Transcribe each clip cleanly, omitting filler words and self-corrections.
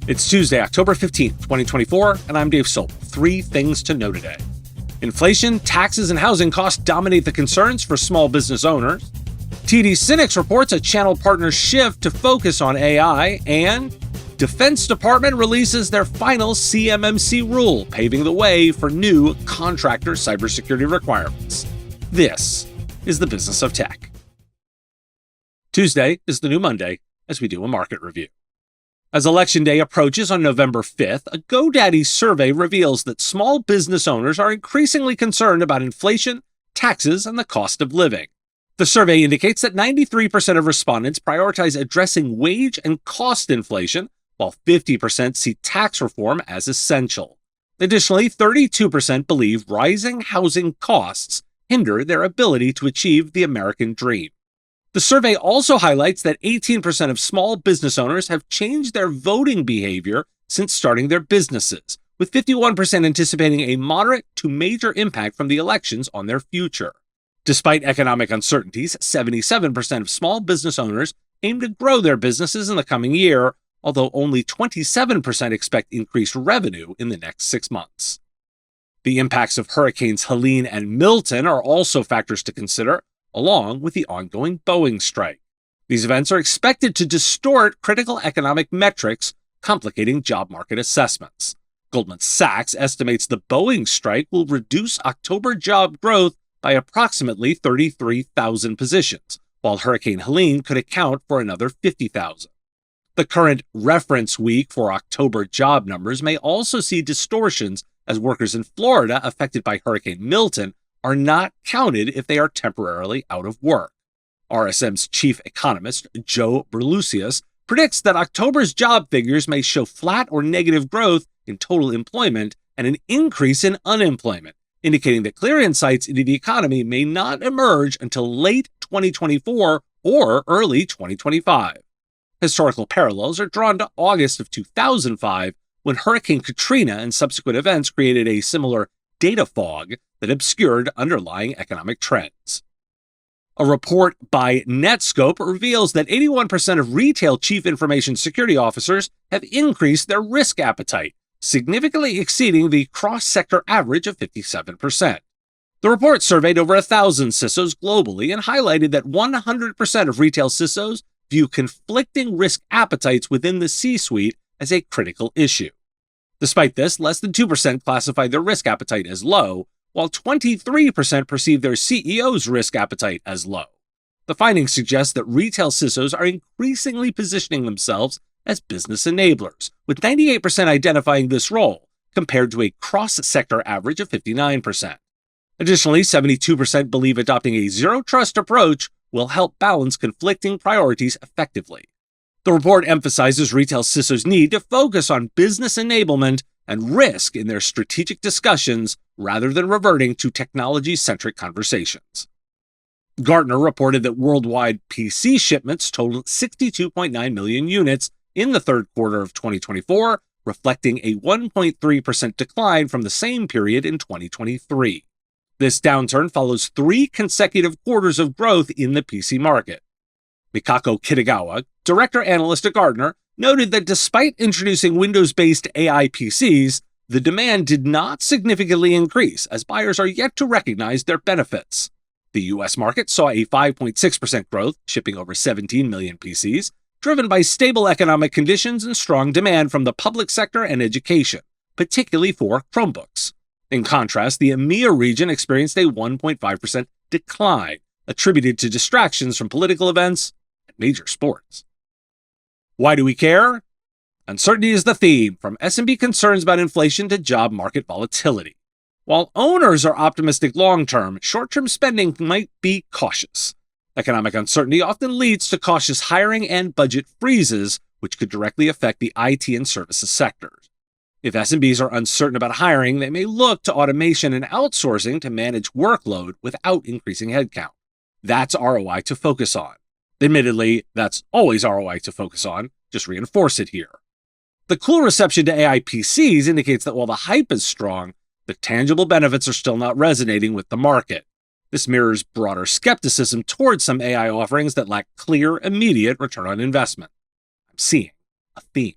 It's Tuesday, October 15th, 2024, and I'm Dave Sobel. 3 things to know today. Inflation, taxes, and housing costs dominate the concerns for small business owners. TD SYNNEX reports a channel partner shift to focus on AI, and Defense Department releases their final CMMC rule, paving the way for new contractor cybersecurity requirements. This is the business of tech. Tuesday is the new Monday as we do a market review. As Election Day approaches on November 5th, a GoDaddy survey reveals that small business owners are increasingly concerned about inflation, taxes, and the cost of living. The survey indicates that 93% of respondents prioritize addressing wage and cost inflation, while 50% see tax reform as essential. Additionally, 32% believe rising housing costs hinder their ability to achieve the American dream. The survey also highlights that 18% of small business owners have changed their voting behavior since starting their businesses, with 51% anticipating a moderate to major impact from the elections on their future. Despite economic uncertainties, 77% of small business owners aim to grow their businesses in the coming year, although only 27% expect increased revenue in the next 6 months. The impacts of Hurricanes Helene and Milton are also factors to consider, along with the ongoing Boeing strike. These events are expected to distort critical economic metrics, complicating job market assessments. Goldman Sachs estimates the Boeing strike will reduce October job growth by approximately 33,000 positions, while Hurricane Helene could account for another 50,000. The current reference week for October job numbers may also see distortions as workers in Florida affected by Hurricane Milton are not counted if they are temporarily out of work. RSM's chief economist, Joe Berlucius, predicts that October's job figures may show flat or negative growth in total employment and an increase in unemployment, indicating that clear insights into the economy may not emerge until late 2024 or early 2025. Historical parallels are drawn to August of 2005, when Hurricane Katrina and subsequent events created a similar data fog that obscured underlying economic trends. A report by Netscope reveals that 81% of retail chief information security officers have increased their risk appetite, significantly exceeding the cross-sector average of 57%. The report surveyed over 1,000 CISOs globally and highlighted that 100% of retail CISOs view conflicting risk appetites within the C-suite as a critical issue. Despite this, less than 2% classified their risk appetite as low, while 23% perceive their CEO's risk appetite as low. The findings suggest that retail CISOs are increasingly positioning themselves as business enablers, with 98% identifying this role, compared to a cross-sector average of 59%. Additionally, 72% believe adopting a zero-trust approach will help balance conflicting priorities effectively. The report emphasizes retail CISOs' need to focus on business enablement and risk in their strategic discussions rather than reverting to technology-centric conversations. Gartner reported that worldwide PC shipments totaled 62.9 million units in the third quarter of 2024, reflecting a 1.3% decline from the same period in 2023. This downturn follows 3 consecutive quarters of growth in the PC market. Mikako Kitagawa, director analyst at Gartner, noted that despite introducing Windows-based AI PCs, the demand did not significantly increase as buyers are yet to recognize their benefits. The U.S. market saw a 5.6% growth, shipping over 17 million PCs, driven by stable economic conditions and strong demand from the public sector and education, particularly for Chromebooks. In contrast, the EMEA region experienced a 1.5% decline, attributed to distractions from political events and major sports. Why do we care? Uncertainty is the theme, from SMB concerns about inflation to job market volatility. While owners are optimistic long-term, short-term spending might be cautious. Economic uncertainty often leads to cautious hiring and budget freezes, which could directly affect the IT and services sectors. If SMBs are uncertain about hiring, they may look to automation and outsourcing to manage workload without increasing headcount. That's ROI to focus on. Admittedly, that's always ROI to focus on, just reinforce it here. The cool reception to AI PCs indicates that while the hype is strong, the tangible benefits are still not resonating with the market. This mirrors broader skepticism towards some AI offerings that lack clear, immediate return on investment. I'm seeing a theme.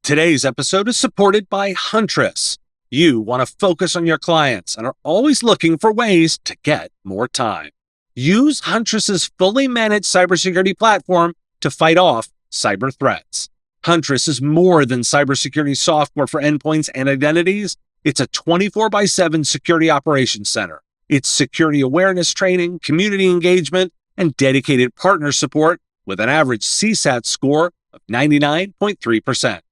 Today's episode is supported by Huntress. You want to focus on your clients and are always looking for ways to get more time. Use Huntress's fully managed cybersecurity platform to fight off cyber threats. Huntress is more than cybersecurity software for endpoints and identities. It's a 24/7 security operations center. It's security awareness training, community engagement, and dedicated partner support with an average CSAT score of 99.3%.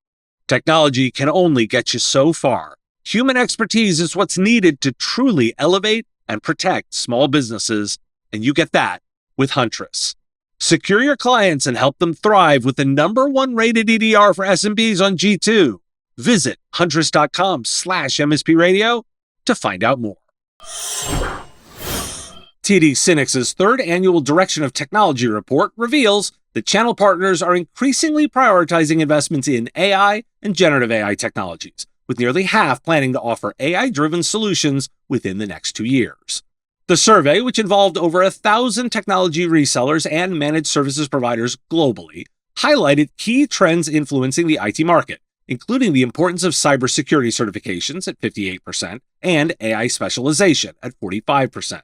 Technology can only get you so far. Human expertise is what's needed to truly elevate and protect small businesses, and you get that with Huntress. Secure your clients and help them thrive with the #1 rated EDR for SMBs on G2. Visit huntress.com/MSP radio to find out more. TD SYNNEX's third annual Direction of Technology report reveals that channel partners are increasingly prioritizing investments in AI and generative AI technologies, with nearly half planning to offer AI-driven solutions within the next 2 years. The survey, which involved over 1,000 technology resellers and managed services providers globally, highlighted key trends influencing the IT market, including the importance of cybersecurity certifications at 58% and AI specialization at 45%.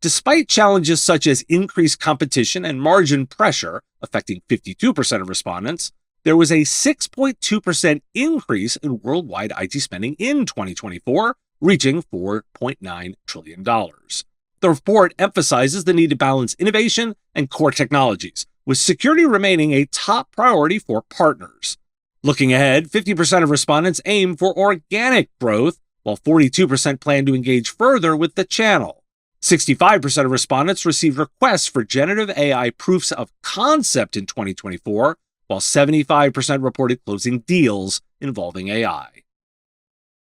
Despite challenges such as increased competition and margin pressure affecting 52% of respondents, there was a 6.2% increase in worldwide IT spending in 2024, reaching $4.9 trillion. The report emphasizes the need to balance innovation and core technologies, with security remaining a top priority for partners. Looking ahead, 50% of respondents aim for organic growth, while 42% plan to engage further with the channel. 65% of respondents received requests for generative AI proofs of concept in 2024, while 75% reported closing deals involving AI.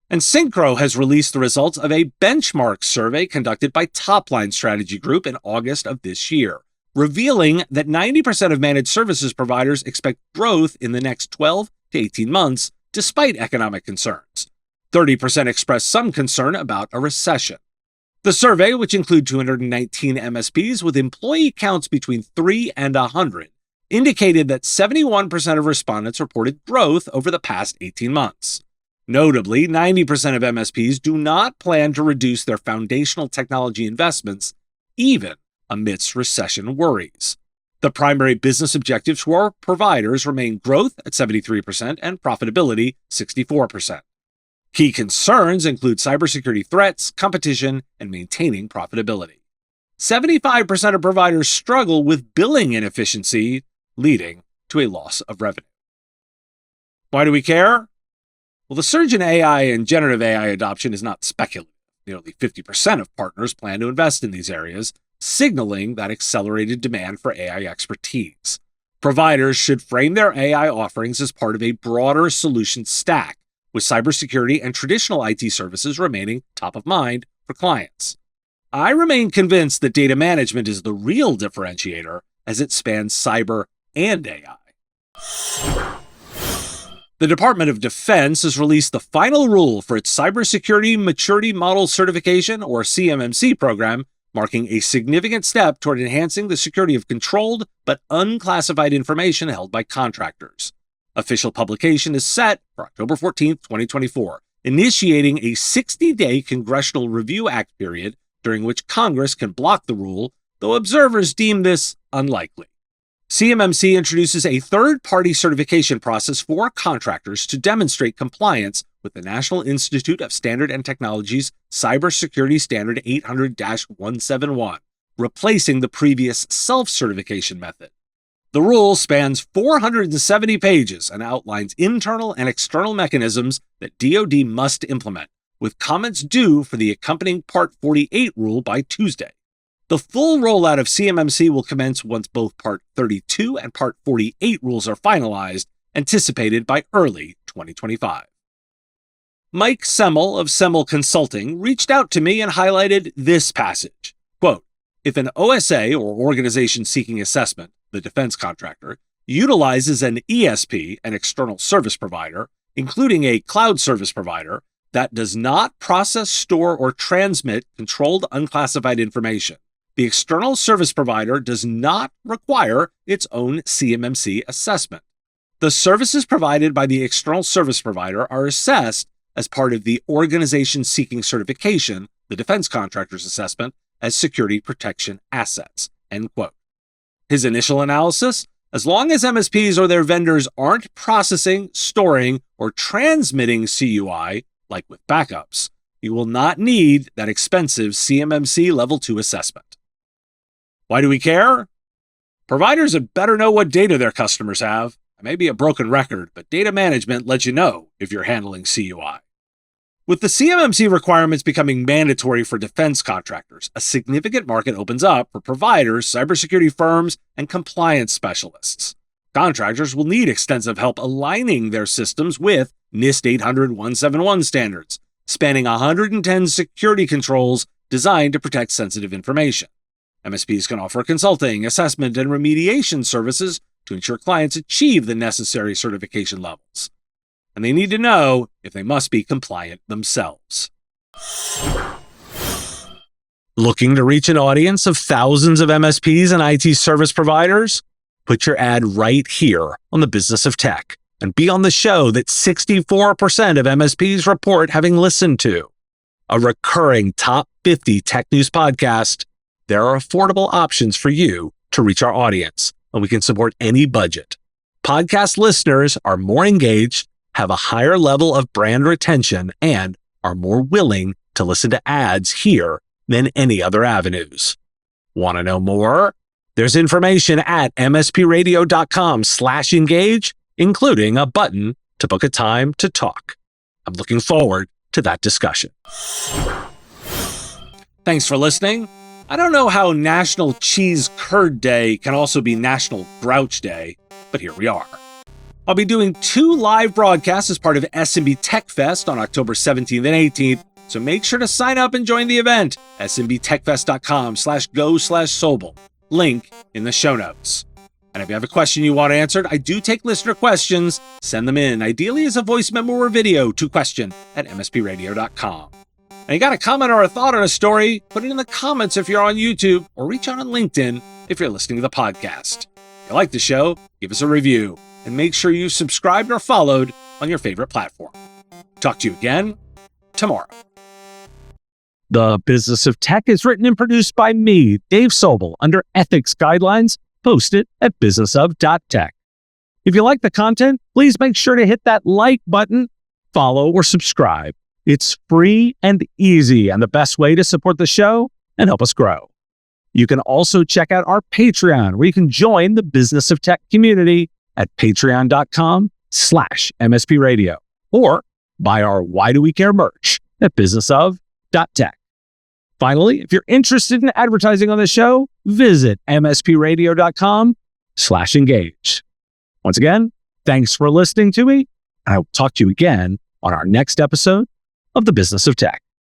And Syncro has released the results of a benchmark survey conducted by Topline Strategy Group in August of this year, revealing that 90% of managed services providers expect growth in the next 12 to 18 months, despite economic concerns. 30% expressed some concern about a recession. The survey, which included 219 MSPs with employee counts between 3 and 100, indicated that 71% of respondents reported growth over the past 18 months. Notably, 90% of MSPs do not plan to reduce their foundational technology investments, even amidst recession worries. The primary business objectives for providers remain growth at 73% and profitability 64%. Key concerns include cybersecurity threats, competition, and maintaining profitability. 75% of providers struggle with billing inefficiency, leading to a loss of revenue. Why do we care? Well, the surge in AI and generative AI adoption is not speculative. Nearly 50% of partners plan to invest in these areas, signaling that accelerated demand for AI expertise. Providers should frame their AI offerings as part of a broader solution stack, with cybersecurity and traditional IT services remaining top of mind for clients. I remain convinced that data management is the real differentiator as it spans cyber and AI. The Department of Defense has released the final rule for its Cybersecurity Maturity Model Certification, or CMMC program, marking a significant step toward enhancing the security of controlled but unclassified information held by contractors. Official publication is set for October 14, 2024, initiating a 60-day Congressional Review Act period during which Congress can block the rule, though observers deem this unlikely. CMMC introduces a third-party certification process for contractors to demonstrate compliance with the National Institute of Standard and Technology's Cybersecurity Standard 800-171, replacing the previous self-certification method. The rule spans 470 pages and outlines internal and external mechanisms that DoD must implement, with comments due for the accompanying Part 48 rule by Tuesday. The full rollout of CMMC will commence once both Part 32 and Part 48 rules are finalized, anticipated by early 2025. Mike Semmel of Semmel Consulting reached out to me and highlighted this passage. Quote, if an OSA, or organization seeking assessment, the defense contractor, utilizes an ESP, an external service provider, including a cloud service provider, that does not process, store, or transmit controlled unclassified information, the external service provider does not require its own CMMC assessment. The services provided by the external service provider are assessed as part of the organization seeking certification, the defense contractor's assessment, as security protection assets, end quote. His initial analysis, as long as MSPs or their vendors aren't processing, storing, or transmitting CUI, like with backups, you will not need that expensive CMMC Level 2 assessment. Why do we care? Providers had better know what data their customers have. It may be a broken record, but data management lets you know if you're handling CUI. With the CMMC requirements becoming mandatory for defense contractors, a significant market opens up for providers, cybersecurity firms, and compliance specialists. Contractors will need extensive help aligning their systems with NIST 800-171 standards, spanning 110 security controls designed to protect sensitive information. MSPs can offer consulting, assessment, and remediation services to ensure clients achieve the necessary certification levels. And they need to know if they must be compliant themselves. Looking to reach an audience of thousands of MSPs and IT service providers? Put your ad right here on the Business of Tech and be on the show that 64% of MSPs report having listened to. A recurring top 50 tech news podcast, there are affordable options for you to reach our audience, and we can support any budget. Podcast listeners are more engaged, have a higher level of brand retention, and are more willing to listen to ads here than any other avenues. Want to know more? There's information at mspradio.com/engage, including a button to book a time to talk. I'm looking forward to that discussion. Thanks for listening. I don't know how National Cheese Curd Day can also be National Grouch Day, but here we are. I'll be doing 2 live broadcasts as part of SMB Tech Fest on October 17th and 18th, so make sure to sign up and join the event, smbtechfest.com/go/Sobel. Link in the show notes. And if you have a question you want answered, I do take listener questions. Send them in, ideally as a voice memo or video, to question@mspradio.com. And you got a comment or a thought on a story, put it in the comments if you're on YouTube, or reach out on LinkedIn if you're listening to the podcast. If you like the show, give us a review, and make sure you subscribed or followed on your favorite platform. Talk to you again tomorrow. The Business of Tech is written and produced by me, Dave Sobel, under ethics guidelines posted at businessof.tech. If you like the content, please make sure to hit that like button, follow, or subscribe. It's free and easy and the best way to support the show and help us grow. You can also check out our Patreon, where you can join the Business of Tech community at patreon.com/MSPradio, or buy our Why Do We Care merch at businessof.tech. Finally, if you're interested in advertising on the show, visit mspradio.com/engage. Once again, thanks for listening to me, and I will talk to you again on our next episode of the Business of Tech.